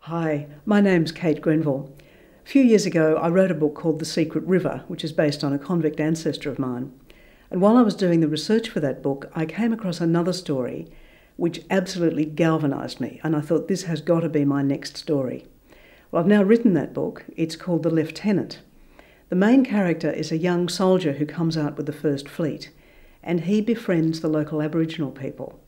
Hi, my name's Kate Grenville. A few years ago, I wrote a book called The Secret River, which is based on a convict ancestor of mine. And while I was doing the research for that book, I came across another story which absolutely galvanised me, and I thought this has got to be my next story. Well, I've now written that book. It's called The Lieutenant. The main character is a young soldier who comes out with the First Fleet, and he befriends the local Aboriginal people.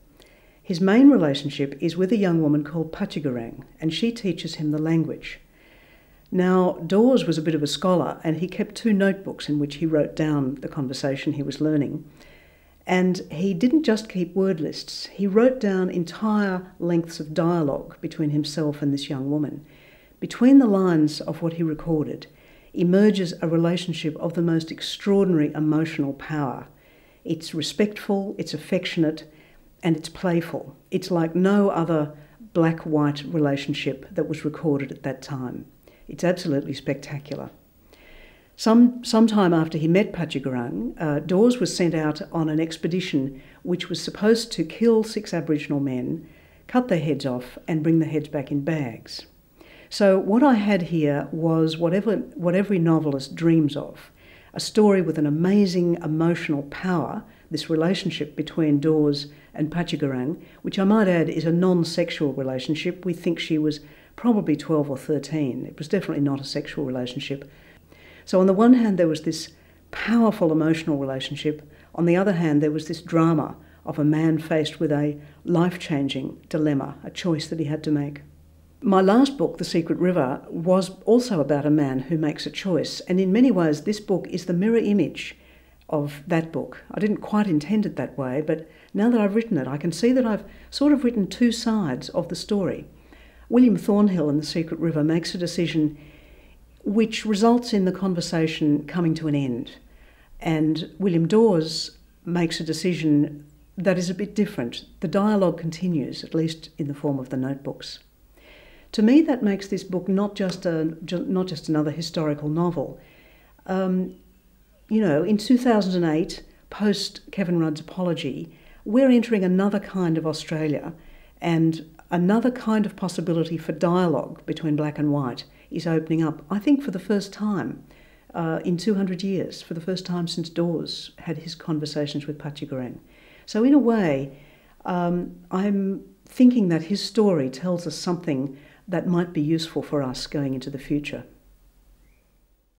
His main relationship is with a young woman called Patchagarang, and she teaches him the language. Now, Dawes was a bit of a scholar, and he kept 2 notebooks in which he wrote down the conversation he was learning. And he didn't just keep word lists, he wrote down entire lengths of dialogue between himself and this young woman. Between the lines of what he recorded emerges a relationship of the most extraordinary emotional power. It's respectful, it's affectionate, and it's playful. It's like no other black-white relationship that was recorded at that time. It's absolutely spectacular. Some time after he met Patchagarang, Dawes was sent out on an expedition which was supposed to kill 6 Aboriginal men, cut their heads off, and bring the heads back in bags. So what I had here was what every novelist dreams of, a story with an amazing emotional power, this relationship between Dawes and Patchagarang, which I might add is a non-sexual relationship. We think she was probably 12 or 13. It was definitely not a sexual relationship. So on the one hand, there was this powerful emotional relationship. On the other hand, there was this drama of a man faced with a life-changing dilemma, a choice that he had to make. My last book, The Secret River, was also about a man who makes a choice. And in many ways, this book is the mirror image of that book. I didn't quite intend it that way, but now that I've written it, I can see that I've sort of written 2 sides of the story. William Thornhill in The Secret River makes a decision which results in the conversation coming to an end. And William Dawes makes a decision that is a bit different. The dialogue continues, at least in the form of the notebooks. To me, that makes this book not just another historical novel. In 2008, post Kevin Rudd's apology, we're entering another kind of Australia, and another kind of possibility for dialogue between black and white is opening up, I think for the first time in 200 years, for the first time since Dawes had his conversations with Patchagarang. So in a way, I'm thinking that his story tells us something that might be useful for us going into the future.